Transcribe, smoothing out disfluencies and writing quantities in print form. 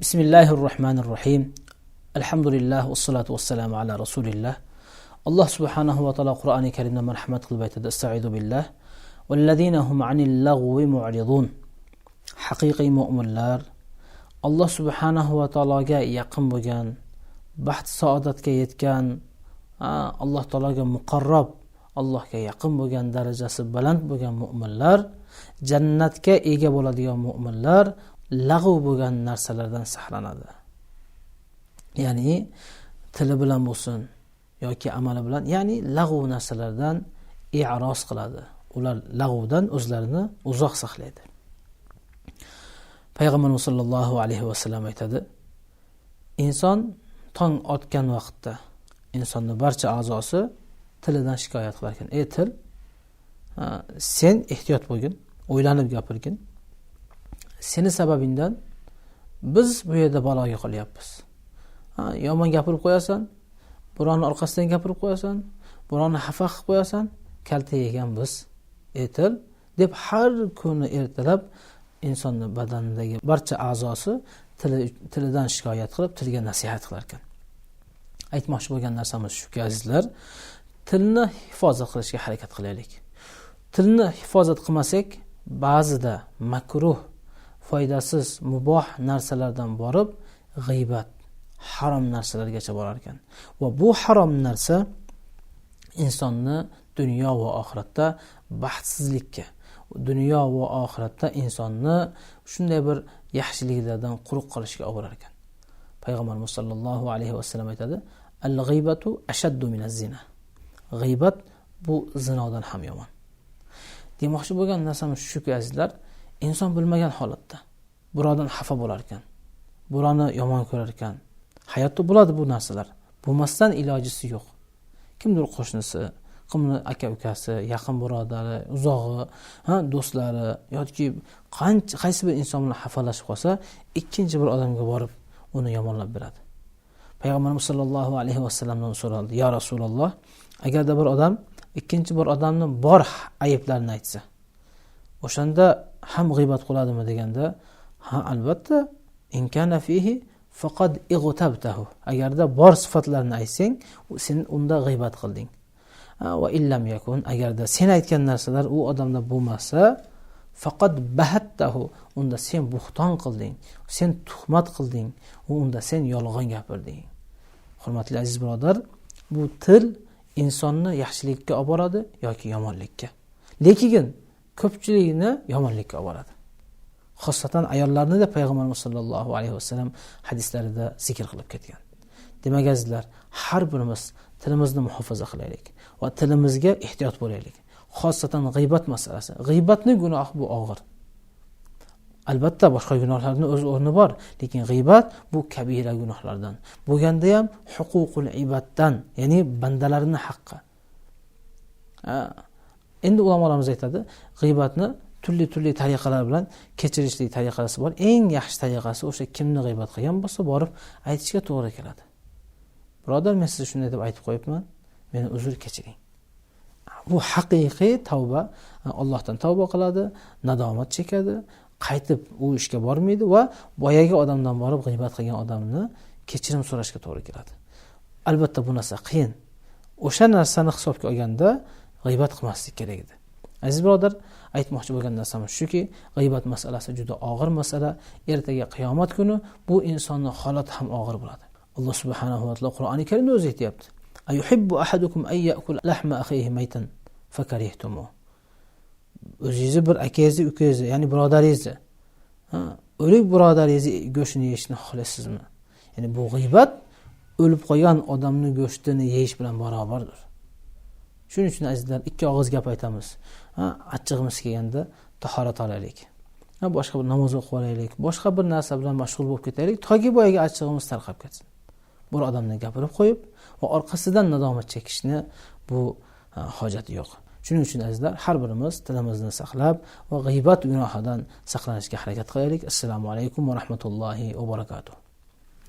Bismillahirrahmanirrahim. Alhamdulillah wassalatu wassalamu ala rasulillah. Alloh subhanahu va taolo Qur'oni Karimda marhamat qilib aytadi: "Estaizu billah vallazina hum anil lagwi mu'ridun." Haqiqiy mu'minlar Alloh subhanahu va taologa yaqin bo'lgan, baxt saodatga yetgan, Alloh taologa muqarrab, Allohga yaqin bo'lgan, darajasi baland bo'lgan mu'minlar, jannatga ega bo'ladigan mu'minlar lag'v bo'lgan narsalardan saqlanadi. Ya'ni tili bilan bo'lsin yoki amali bilan, ya'ni lag'v narsalardan i'roz qiladi. Ular lag'vdan o'zlarini uzoq saqlaydi. Payg'ambarimiz sollallohu alayhi vasallam aytadi: inson tong otgan vaqtda insonning barcha a'zosi tilidan shikoyat qilar ekan. Ey til, sen ehtiyot bo'lgin, o'ylanib gapirgin. Seni sababingdan biz bu yerda baloga qolyapmiz. Yomon gapirib qo'yasan, birovni orqasidan gapirib qo'yasan, birovni xafa qilib qo'yasan, kalta yegan biz. Ey til, deb har kuni ertalab insonning badanidagi barcha a'zosi tilidan shikoyat qilib, tilga nasihat qilar ekan. Aytmoqchi bo'lgan narsamiz shuki, azizlar, tilni hifozat qilishga harakat qilaylik. Tilni hifozat qilmasak, ba'zida makruh, foydasiz, muboh narsalardan borib g'iybat, harom narsalargacha borar ekan. Va bu harom narsa insonni dunyo va oxiratda baxtsizlikka, dunyo va oxiratda insonni shunday bir yaxshiliklardan quruq qolishga olib borar ekan. Payg'ambarimiz sollallohu alayhi vasallam aytadi: "Al-g'ibatu ashaddu minaz-zina." G'iybat bu zinodan ham yomon. Demoqchi bo'lgan narsamiz shuki, azizlar, inson bilmagan holatda birovdan xafa bo'lar ekan, birovni yomon ko'rar ekan. Hayotda bo'ladi bu narsalar. Bo'lmasdan ilojisi yo'q. Kimdir qo'shnisi, kimdir aka-ukasi, yaqin birodari, uzog'i, do'stlari yoki qaysi bir inson bilan xafalashib qolsa, ikkinchi bir odamga borib uni yomonlab beradi. Payg'ambarimiz sollallohu alayhi vasallamdan so'raldi: "Ya Rasululloh, agarda bir odam ikkinchi bir odamning bor ayblarini aytsa, o'shanda ham g'iybat qiladimi?" deganda, "Ha, albatta, in kana fihi faqad ig'tabtahu." Agarda bor sifatlarini aytsang, sen unda g'iybat qilding. Va illam yakun, agarda sen aytgan narsalar u odamda bo'lmasa, faqad bahattahu, unda sen buxton qilding, sen tuhmat qilding, unda sen yolg'on gapirding. Hurmatli aziz birodar, bu til insonni yaxshilikka olib boradi yoki yomonlikka. Lekin ko'pchilikni yomonlikka olib boradi. Xossatan ayollarni da Payg'ambarimiz sollallohu alayhi vasallam hadislarida zikr qilib ketgan. Demak azizlar, har birimiz tilimizni muhofaza qilaylik va tilimizga ehtiyot bo'laylik. Xossatan g'iybat masalasi. G'iybatning gunohi bu og'ir. Albatta boshqa gunohlarning o'z o'rni bor, lekin g'iybat bu kabira gunohlardan. Bo'lganda ham huququl ibaddan, ya'ni bandalarning haqqi. Endi ulamolarimiz aytadi, g'iybatni turli tariqalar bilan kechirishlik tariqasi bor. Eng yaxshi tariqasi o'sha kimni g'iybat qilgan bo'lsa, borib aytishga to'g'ri keladi. Birodar, men sizga shunday deb aytib qo'yibman, meni uzr kechiring. Bu haqiqiy tavba. Allohdan tavba qiladi, nadomat chekadi, qaytib u ishga bormaydi va boyagi odamdan borib g'iybat qilgan odamni kechirim so'rashga to'g'ri keladi. Albatta bu narsa qiyin. O'sha narsani hisobga olganda g'iybat qilmaslik kerak edi. Aziz birodar, aytmoqchi bo'lgan narsamiz shuki, g'iybat masalasi juda og'ir masala. Ertaga qiyomat kuni bu insonning holati ham og'ir bo'ladi. Alloh subhanahu va taolo Qur'oni Karimda o'zi aytayapti: "Ayuhibbu ahadukum ay ya'kul lahma akhihi maytan fakarihtumu." O'zingizni bir akangizni, ukangizni, ya'ni birodaringizni, o'lik birodaringizni go'shtini yeyishni xohlaysizmi? Ya'ni bu g'iybat o'lib qolgan odamning go'shtini yeyish bilan barobardir. Shuning uchun azizlar, ikki og'iz gap aytamiz. Achchig'imiz kelganda tahorat olaylik. Boshqa bir namoz o'qib olaylik, boshqa bir narsa bilan mashg'ul bo'lib ketaylik, toki boyaga achchig'imiz tarqab ketsin. Bir odamni gapirib qo'yib va orqasidan nadomat chekishni bu hojati yo'q. Shuning uchun azizlar, har birimiz tilimizni saqlab va g'iybat gunohidan saqlanishga harakat qilaylik. Assalomu alaykum va rahmatullohi va barakatuh.